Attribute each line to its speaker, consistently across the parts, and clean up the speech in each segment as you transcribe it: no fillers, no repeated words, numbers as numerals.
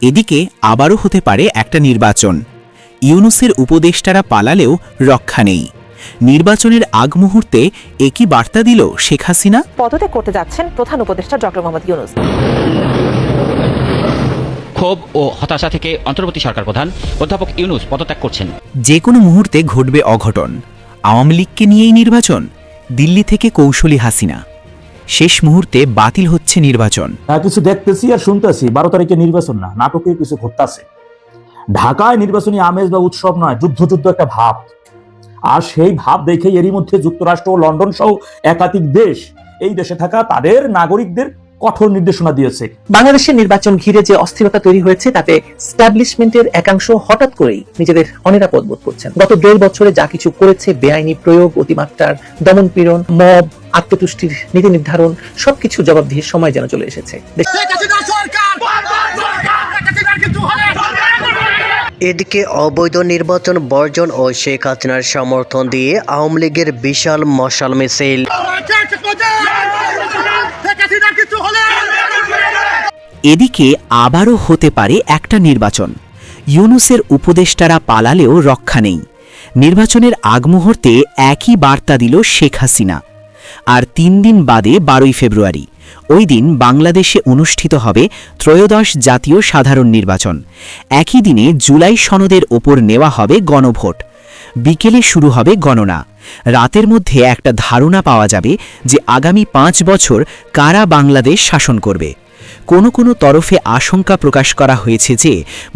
Speaker 1: এদিকে আবারও হতে পারে একটা নির্বাচন। ইউনূসের উপদেষ্টারা পালালেও রক্ষা নেই। নির্বাচনের আগ মুহূর্তে একই বার্তা দিল শেখ হাসিনা।
Speaker 2: পদত্যাগ করতে যাচ্ছেন প্রধান উপদেষ্টা ডক্টর মোহাম্মদ ইউনূস।
Speaker 3: ক্ষোভ ও হতাশা থেকে অন্তর্বর্তী সরকার প্রধান অধ্যাপক ইউনূস পদত্যাগ করছেন।
Speaker 1: যে কোনো মুহূর্তে ঘটবে অঘটন। আওয়ামী লীগকে নিয়েই নির্বাচন, দিল্লি থেকে কৌশলী হাসিনা। শেষ মুহূর্তে বাতিল হচ্ছে নির্বাচন।
Speaker 4: কিছু দেখতেছি আর শুনতেছি 12 তারিখে নির্বাচন না, নাটকে কিছু ঘটতেছে। ঢাকায় নির্বাচনী আমেজ বা উৎসব নয়, যুদ্ধ একটা ভাব। আর সেই ভাব দেখে এরই মধ্যে যুক্তরাষ্ট্র ও লন্ডন সহ একাধিক দেশ এই দেশে থাকা তাদের নাগরিকদের কঠোর নির্দেশনা দিয়েছে।
Speaker 5: বাংলাদেশের নির্বাচন ঘিরে যে অস্থিরতা তৈরি হয়েছে তাতে স্ট্যাবলিশমেন্টের একাংশ হঠাৎ করেই নিজেদের অনিরাপদ বোধ করছেন। গত 1.5 বছরে যা কিছু করেছে, বেআইনি প্রয়োগ, অতিমাত্রার দমন পীড়ন, মব, আত্মতুষ্টির নীতি নির্ধারণ, সবকিছু জবাবদিহির সময় যেন চলে এসেছে।
Speaker 6: এদিকে অবৈধ নির্বাচন বর্জন ও শেখ হাসিনার সমর্থন দিয়ে আওয়ামী লীগের বিশাল মশাল মিছিল।
Speaker 1: এদিকে আবারও হতে পারে একটা নির্বাচন। ইউনূসের উপদেষ্টারা পালালেও রক্ষা নেই। নির্বাচনের আগ মুহূর্তে একই বার্তা দিল শেখ হাসিনা। আর 3 দিন বাদে 12ই ফেব্রুয়ারি, ওই দিন বাংলাদেশে অনুষ্ঠিত হবে ত্রয়োদশ জাতীয় সাধারণ নির্বাচন। একই দিনে জুলাই সনদের ওপর নেওয়া হবে গণভোট। বিকেলে শুরু হবে গণনা। রাতের মধ্যে একটা ধারণা পাওয়া যাবে যে আগামী 5 বছর কারা বাংলাদেশ শাসন করবে। কোনো তরফে আশঙ্কা প্রকাশ করা হয়েছে যে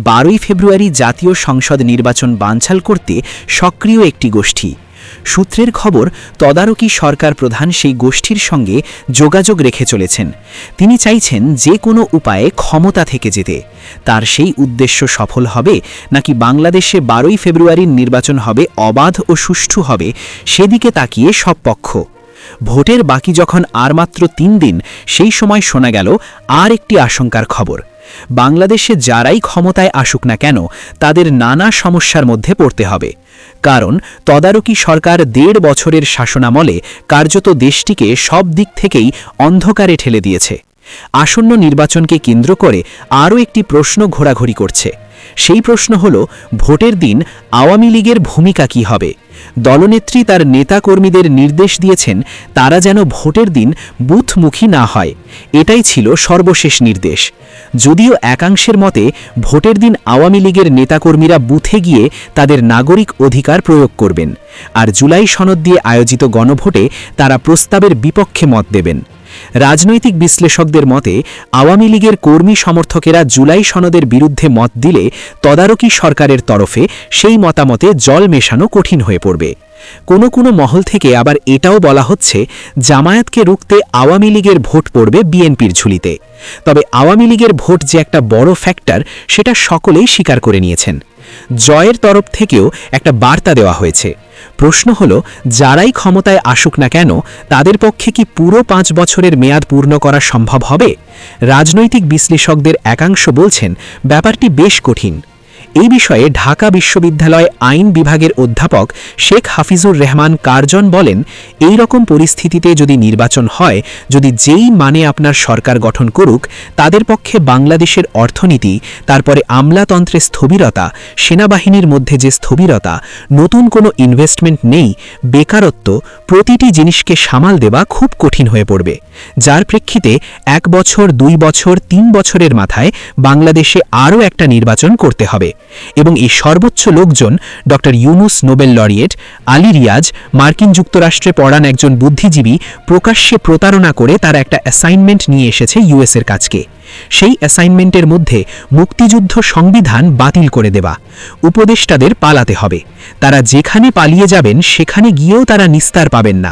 Speaker 1: 12ই ফেব্রুয়ারি জাতীয় সংসদ নির্বাচন বানচাল করতে সক্রিয় একটি গোষ্ঠী। সূত্রের খবর, তদারকি সরকার প্রধান সেই গোষ্ঠীর সঙ্গে যোগাযোগ রেখে চলেছেন। তিনি চাইছেন যে কোনো উপায়ে ক্ষমতা থেকে যেতে। তার সেই উদ্দেশ্য সফল হবে নাকি বাংলাদেশে 12ই ফেব্রুয়ারির নির্বাচন হবে অবাধ ও সুষ্ঠু হবে, সেদিকে তাকিয়ে সব পক্ষ। ভোটের বাকি যখন আর মাত্র 3 দিন, সেই সময় শোনা গেল আর একটি আশঙ্কার খবর। বাংলাদেশে যারাই ক্ষমতায় আসুক না কেন, তাদের নানা সমস্যার মধ্যে পড়তে হবে। কারণ তদারকি সরকার 1.5 বছরের শাসনামলে কার্যত দেশটিকে সব দিক থেকেই অন্ধকারে ঠেলে দিয়েছে। আসন্ন নির্বাচনকে কেন্দ্র করে আরও একটি প্রশ্ন ঘোরাঘুরি করছে। সেই প্রশ্ন হল, ভোটের দিন আওয়ামী লীগের ভূমিকা কী হবে। দলনেত্রী তার নেতাকর্মীদের নির্দেশ দিয়েছেন তারা যেন ভোটের দিন বুথমুখী না হয়। এটাই ছিল সর্বশেষ নির্দেশ। যদিও একাংশের মতে ভোটের দিন আওয়ামী লীগের নেতাকর্মীরা বুথে গিয়ে তাদের নাগরিক অধিকার প্রয়োগ করবেন, আর জুলাই সনদ দিয়ে আয়োজিত গণভোটে তারা প্রস্তাবের বিপক্ষে মত দেবেন। রাজনৈতিক বিশ্লেষকদের মতে আওয়ামী লীগের কর্মী সমর্থকেরা জুলাই সনদের বিরুদ্ধে মত দিলে তদারকি সরকারের তরফে সেই মতামতে জল মেশানো কঠিন হয়ে পড়বে। কোনো মহল থেকে আবার এটাও বলা হচ্ছে, জামায়াতকে রুখতে আওয়ামী লীগের ভোট পড়বে বিএনপির ঝুলিতে। তবে আওয়ামী লীগের ভোট যে একটা বড় ফ্যাক্টর, সেটা সকলেই স্বীকার করে নিয়েছেন। জয়ের তরফ থেকেও একটা বার্তা দেওয়া হয়েছে। প্রশ্ন হল, যারাই ক্ষমতায় আসুক না কেন, তাদের পক্ষে কি পুরো 5 বছরের মেয়াদ পূর্ণ করা সম্ভব হবে? রাজনৈতিক বিশ্লেষকদের একাংশ বলছেন ব্যাপারটি বেশ কঠিন। এই বিষয়ে ঢাকা বিশ্ববিদ্যালয় আইন বিভাগের অধ্যাপক শেখ হাফিজুর রহমান কারজন বলেন, এই রকম পরিস্থিতিতে যদি নির্বাচন হয়, যদি যেই মানে আপনার সরকার গঠন করুক, তাদের পক্ষে বাংলাদেশের অর্থনীতি, তারপরে আমলাতন্ত্রের স্থবিরতা, সেনাবাহিনীর মধ্যে যে স্থবিরতা, নতুন কোনো ইনভেস্টমেন্ট নেই, বেকারত্ব, প্রতিটি জিনিসকে সামাল দেওয়া খুব কঠিন হয়ে পড়বে। যার প্রেক্ষিতে 1 বছর, 2 বছর, 3 বছরের মাথায় বাংলাদেশে আরও একটা নির্বাচন করতে হবে। এবং এই সর্বোচ্চ লোকজন doctor Yunus, Nobel laureate, Ali Riaz, মার্কিন যুক্তরাষ্ট্রে পড়ান একজন বুদ্ধিজীবী, প্রকাশ্যে প্রতারণা করে তারা একটা অ্যাসাইনমেন্ট নিয়ে এসেছে ইউএসের কাছকে। সেই অ্যাসাইনমেন্টের মধ্যে মুক্তিযুদ্ধ সংবিধান বাতিল করে দেওয়া। উপদেষ্টাদের পালাতে হবে। তারা যেখানে পালিয়ে যাবেন সেখানে গিয়েও তারা নিস্তার পাবেন না।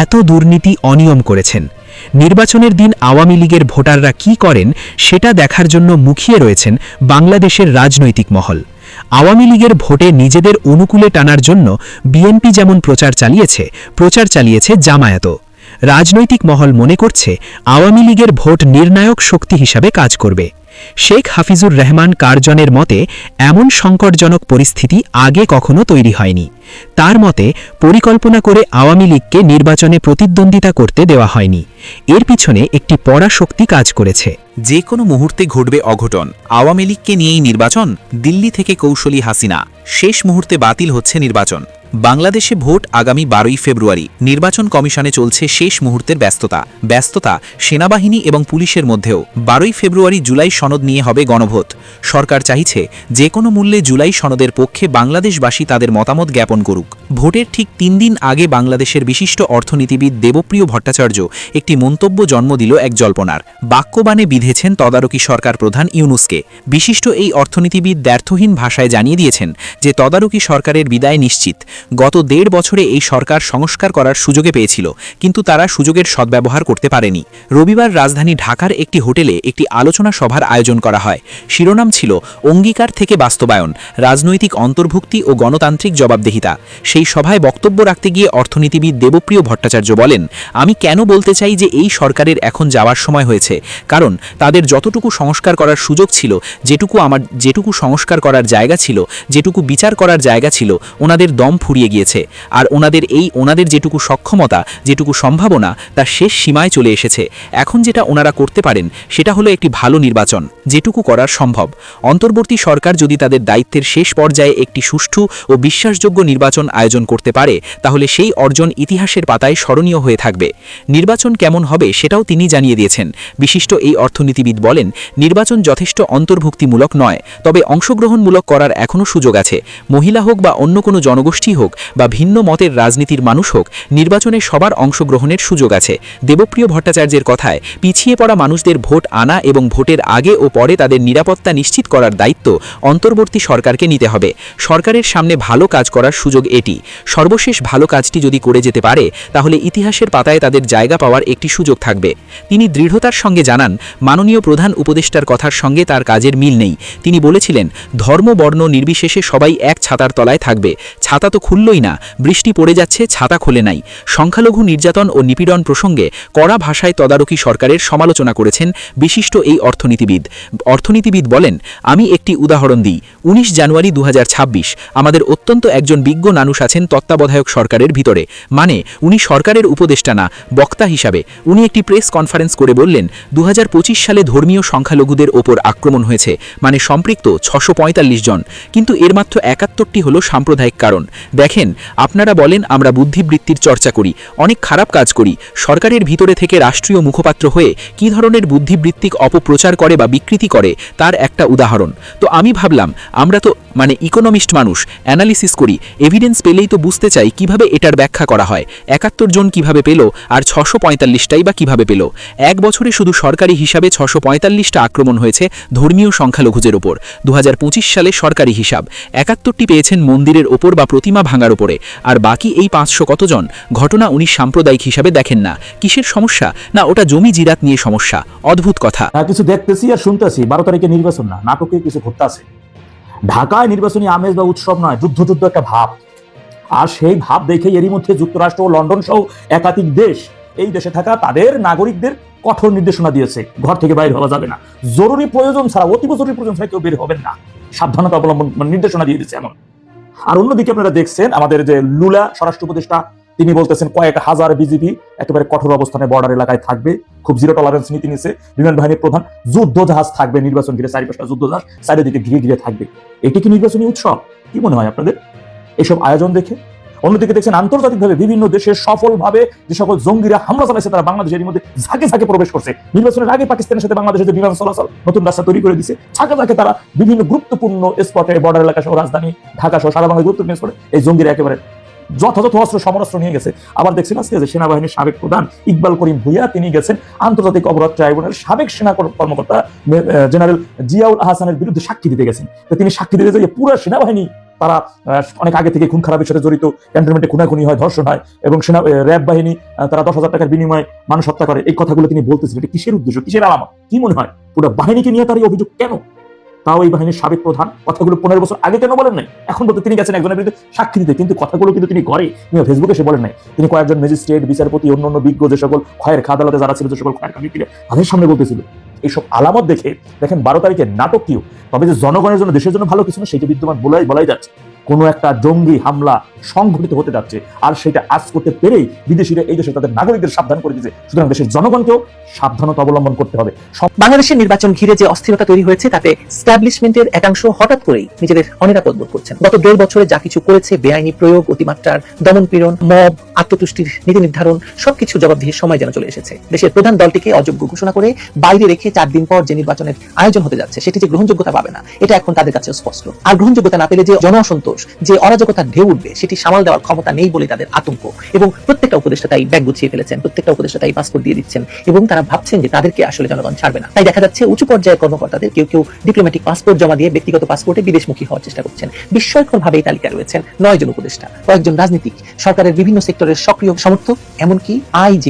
Speaker 1: এত দুর্নীতি, অনিয়ম করেছেন। নির্বাচনের দিন আওয়ামী লীগের ভোটাররা কি করেন সেটা দেখার জন্য মুখিয়ে রয়েছেন বাংলাদেশের রাজনৈতিক মহল। আওয়ামী লীগের ভোটে নিজেদের অনুকূলে টানার জন্য বিএনপি যেমন প্রচার চালিয়েছে জামায়াতও। রাজনৈতিক মহল মনে করছে আওয়ামী লীগের ভোট নির্ণায়ক শক্তি হিসাবে কাজ করবে। শেখ হাফিজুর রহমান কারজনের মতে এমন সংকটজনক পরিস্থিতি আগে কখনো তৈরি হয়নি। তার মতে পরিকল্পনা করে আওয়ামী লীগকে নির্বাচনে প্রতিদ্বন্দ্বিতা করতে দেওয়া হয়নি। এর পিছনে একটি পরাশক্তি কাজ করেছে।
Speaker 7: যে কোনো মুহূর্তে ঘটবে অঘটন। আওয়ামী লীগকে নিয়েই নির্বাচন, দিল্লি থেকে কৌশলী হাসিনা, শেষ মুহূর্তে বাতিল হচ্ছে নির্বাচন। বাংলাদেশে ভোট আগামী 12ই ফেব্রুয়ারি। নির্বাচন কমিশনে চলছে শেষ মুহূর্তের ব্যস্ততা সেনাবাহিনী এবং পুলিশের মধ্যেও। 12ই ফেব্রুয়ারি জুলাই সনদ নিয়ে হবে গণভোট। সরকার চাইছে যে কোনো মূল্যে জুলাই সনদের পক্ষে বাংলাদেশবাসী তাদের মতামত জ্ঞাপন করুক। ভোটের ঠিক 3 দিন আগে বাংলাদেশের বিশিষ্ট অর্থনীতিবিদ দেবপ্রিয় ভট্টাচার্য একটি মন্তব্য জন্ম দিল এক জল্পনার। বাক্যবাণে বিধেছেন তদারকি সরকার প্রধান ইউনূসকে। বিশিষ্ট এই অর্থনীতিবিদ দ্ব্যর্থহীন ভাষায় জানিয়ে দিয়েছেন যে তদারকি সরকারের বিদায় নিশ্চিত। গত 1.5 বছরে এই সরকার সংস্কার করার সুযোগে পেয়েছিল, কিন্তু তারা সুযোগের সদ্ব্যবহার করতে পারেনি। রবিবার রাজধানী ঢাকার একটি হোটেলে একটি আলোচনা সভার আয়োজন করা হয়। শিরোনাম ছিল অঙ্গীকার থেকে বাস্তবায়ন, রাজনৈতিক অন্তর্ভুক্তি ও গণতান্ত্রিক জবাবদিহিতা। সেই সভায় বক্তব্য রাখতে গিয়ে অর্থনীতিবিদ দেবপ্রিয় ভট্টাচার্য বলেন, আমি কেন বলতে চাই যে এই সরকারের এখন যাওয়ার সময় হয়েছে, কারণ তাদের যতটুকু সংস্কার করার সুযোগ ছিল, যেটুকু সংস্কার করার জায়গা ছিল, যেটুকু বিচার করার জায়গা ছিল, ওনাদের দম ফুরিয়ে গিয়েছে। আর ওনাদের যেটুকু সক্ষমতা, যেটুকু সম্ভাবনা, তা শেষ সীমায় চলে এসেছে। এখন যেটা ওনারা করতে পারেন সেটা হলো একটি ভালো নির্বাচন, যেটুকু করার সম্ভব। অন্তর্বর্তী সরকার যদি তাদের দায়িত্বের শেষ পর্যায়ে একটি সুষ্ঠু ও বিশ্বাসযোগ্য নির্বাচন আয়োজন করতে পারে, তাহলে সেই অর্জন ইতিহাসের পাতায় স্মরণীয় হয়ে থাকবে। নির্বাচন কেমন হবে সেটাও তিনি জানিয়ে দিয়েছেন। বিশিষ্ট এই অর্থনীতিবিদ বলেন, নির্বাচন যথেষ্ট অন্তর্ভুক্তিমূলক নয়, তবে অংশগ্রহণমূলক করার এখনও সুযোগ আছে। মহিলা হোক বা অন্য কোনো জনগোষ্ঠী হোক বা ভিন্ন মতের রাজনীতির মানুষ হোক, নির্বাচনে সবার অংশগ্রহণের সুযোগ আছে। দেবপ্রিয় ভট্টাচার্যের কথায়, পিছিয়ে পড়া মানুষদের ভোট আনা এবং ভোটের আগে ও পরে তাদের নিরাপত্তা নিশ্চিত করার দায়িত্ব অন্তর্বর্তী সরকারকে নিতে হবে। সরকারের সামনে ভালো কাজ করার সুযোগ এটি। সর্বশেষ ভালো কাজটি যদি করে যেতে পারে, তাহলে ইতিহাসের পাতায় তাদের জায়গা পাওয়ার একটি সুযোগ থাকবে। তিনি দৃঢ়তার সঙ্গে জানান, মাননীয় প্রধান উপদেষ্টার কথার সঙ্গে তার কাজের মিল নেই। তিনি বলেছিলেন, ধর্ম বর্ণ নির্বিশেষে সবাই এক ছাতার তলায় থাকবে। ছাতা তো খুললই না, বৃষ্টি পড়ে যাচ্ছে, ছাতা খোলে নাই। সংখ্যালঘু নির্যাতন ও নিপীড়ন প্রসঙ্গে কড়া ভাষায় তদারকি সরকারের সমালোচনা করেছেন বিশিষ্ট এই অর্থনীতিবিদ বলেন, আমি একটি উদাহরণ দিই। 19 জানুয়ারি 2026 আমাদের অত্যন্ত একজন বিজ্ঞ মানুষ আছেন তত্ত্বাবধায়ক সরকারের ভিতরে, মানে উনি সরকারের উপদেষ্টা না, বক্তা হিসাবে। উনি একটি প্রেস কনফারেন্স করে বললেন, 2025 সালে ধর্মীয় সংখ্যালঘুদের ওপর আক্রমণ হয়েছে, মানে সম্পৃক্ত 645 জন, কিন্তু এর মাত্র 71টি হলো সাম্প্রদায়িক কারণ। দেখেন, আপনারা বলেন আমরা বুদ্ধিবৃত্তির চর্চা করি, অনেক খারাপ কাজ করি, সরকারের ভিতরে থেকে রাষ্ট্রীয় মুখপাত্র হয়ে কী ধরনের বুদ্ধিবৃত্তিক অপপ্রচার করে বা বিকৃতি করে তার একটা উদাহরণ। তো আমি ভাবলাম, আমরা তো ইকোনমিস্ট মানুষ, অ্যানালিসিস করি, এভিডেন্স পেলেই তো বুঝতে চাই কিভাবে এটার ব্যাখ্যা করা হয়। 71 জন কিভাবে পেল আর 645টাই বা কিভাবে পেল? 1 বছরে শুধু সরকারি হিসাবে 645টা আক্রমণ হয়েছে ধর্মীয় সংখ্যালঘুদের ওপর। 2025 সালে সরকারি হিসাব 71টি পেয়েছেন মন্দিরের ওপর বা প্রতিমা ভাঙার ওপরে, আর বাকি এই 500 কতজন ঘটনা উনি সাম্প্রদায়িক হিসাবে দেখেন না। কিসের সমস্যা? না, ওটা জমি জিরাত নিয়ে সমস্যা। অদ্ভুত কথা।
Speaker 4: কিছু দেখতেছি আর শুনতেছি, 12 তারিখে নির্বাচন না, নাটকে কিছু ঘটতেছে। ঢাকায় নির্বাচনী আমেজ বা উৎসব নয়, যুদ্ধ একটা ভাব। আর সেই ভাব দেখে এরই মধ্যে যুক্তরাষ্ট্র ও লন্ডন সহ একাধিক দেশ এই দেশে থাকা তাদের নাগরিকদের কঠোর নির্দেশনা দিয়েছে, ঘর থেকে বাইরে হওয়া যাবে না, জরুরি প্রয়োজন ছাড়া, অতীব জরুরি প্রয়োজন ছাড়া কেউ বের হবেন না, সাবধানতা অবলম্বন নির্দেশনা দিয়ে দিচ্ছে এমন। আর অন্যদিকে আপনারা দেখছেন আমাদের যে লুলা স্বরাষ্ট্র উপদেষ্টা, তিনি বলতেছেন কয়েক হাজার বিজিবি একেবারে কঠোর অবস্থানে বর্ডার এলাকায় থাকবে, খুব জিরো টলারেন্স নীতি নিচ্ছে। বিমান বাহিনীর প্রধান, যুদ্ধ জাহাজ থাকবে নির্বাচন ঘিরে, 4-5টা যুদ্ধ জাহাজ চারিদিকে ঘিরে থাকবে। এটি কি নির্বাচনী উৎসব? কি মনে হয় আপনাদের এসব আয়োজন দেখে? অন্যদিকে দেখছেন আন্তর্জাতিকভাবে বিভিন্ন দেশে সফলভাবে যে সকল জঙ্গিরা হামলা চালাইছে, তারা বাংলাদেশের মধ্যে ঝাঁকে প্রবেশ করছে। নির্বাচনের আগে পাকিস্তানের সাথে বাংলাদেশের যে বিমান চলাচল নতুন রাস্তা তৈরি করে দিচ্ছে, ঝাঁকে তারা বিভিন্ন গুরুত্বপূর্ণ স্পটে, বর্ডার এলাকা সহ রাজধানী ঢাকা সহ সারা বাংলার গুরুত্বপূর্ণ স্পটে এই জঙ্গিরা একেবারে যথাযথ অস্ত্র সমরাস্ত্র নিয়ে গেছে। আবার দেখছেন আজকে যে সেনাবাহিনীর সাবেক প্রধান ইকবাল করিম ভুইয়া, তিনি গেছেন আন্তর্জাতিক অপরাধ ট্রাইব্যুনালের সাবেক সেনা কর্মকর্তা জেনারেল জিয়াউল আহসানের বিরুদ্ধে সাক্ষী দিতে গেছেন। তিনি সাক্ষী দিতে যে পুরো সেনাবাহিনী তারা অনেক আগে থেকে খুন খারাপের সাথে জড়িত, ক্যান্টনমেন্টে খুনাখুনি হয়, ধর্ষণ হয়, এবং র্যাব বাহিনী তারা 10,000 টাকার বিনিময়ে মানুষ হত্যা করে। এই কথাগুলো তিনি বলতেছিলেন, এটা কিসের উদ্দেশ্য, কিসের আলামত? কি মনে হয় পুরো বাহিনীকে নিয়ে তার এই অভিযোগ কেন? তাও এই বাহিনীর সাবেক প্রধান কথাগুলো 15 বছর আগে কেন বলেন নাই? এখন বলতে তিনি গেছেন একজনের বিরুদ্ধে সাক্ষী দিতে, কিন্তু কথাগুলো কিন্তু তিনি ঘরে কিংবা ফেসবুকে সে বলেন নাই। তিনি কয়েকজন ম্যাজিস্ট্রেট, বিচারপতি, অন্যান্য বিজ্ঞ যে সকল খয়ের আদালতে যারা ছিল, যে সকল খয়ের কামিকিরা তাদের সামনে বলতেছিল। এইসব আলামত দেখে দেখেন 12 তারিখে নাটকীয়, তবে যে জনগণের জন্য, দেশের জন্য ভালো কিছু না সেটা বিদ্যমান বলাই যাচ্ছে। কোনো একটা জঙ্গি হামলা সংঘটিত হতে যাচ্ছে, আর সেটা আজ করতে পেরেই বিদেশিরা এই দেশে তাদের নাগরিকদের সাবধান করে দিয়েছে। সুতরাং দেশের জনগণকেও সাবধানতা অবলম্বন করতে হবে।
Speaker 5: বাংলাদেশের নির্বাচন ঘিরে যে অস্থিরতা তৈরি হয়েছে তাতে স্ট্যাবলিশমেন্টের একাংশ হঠাৎ করেই নিজেদের অনিরাপদ বোধ করছেন। গত 1.5 বছরে যা কিছু করেছে, বেআইনি প্রয়োগ, অতিমাত্রার দমনপীড়ন, মব, আত্মতুষ্টির নীতি নির্ধারণ, সবকিছু জবাবদিহির সময় যেন চলে এসেছে। দেশের প্রধান দলটিকে অযোগ্য ঘোষণা করে বাইরে রেখে 4 দিন পর যে নির্বাচনের আয়োজন হতে যাচ্ছে সেটি যে গ্রহণযোগ্যতা পাবে না, এটা এখন তাদের কাছে স্পষ্ট। আর গ্রহণযোগ্যতা না পেলে যে জনঅসন্তোষ, যে অরাজকতার ঢেউ উঠবে, সেটি সামাল দেওয়ার ক্ষমতা নেই বলে তাদের আতঙ্ক। এবং প্রত্যেকটা উপদেষ্টা তাই ব্যাগ গুছিয়ে ফেলেছেন, প্রত্যেকটা উপদেষ্টা তাই পাসপোর্ট দিয়ে দিচ্ছেন, এবং তারা ভাবছেন যে তাদেরকে আসলে জনগণ ছাড়বে না। তাই দেখা যাচ্ছে উঁচু পর্যায়ের কর্মকর্তাদের কেউ ডিপ্লোম্যাটিক পাসপোর্ট জমা দিয়ে ব্যক্তিগত পাসপোর্টে বিদেশমুখী হওয়ার চেষ্টা করছেন। বিস্ময়করভাবে এই তালিকায় রয়েছেন 9 জন উপদেষ্টা, কয়েকজন রাজনীতিক, সরকারের বিভিন্ন সেক্টরের সক্রিয় সমর্থক, এমনকি আইজি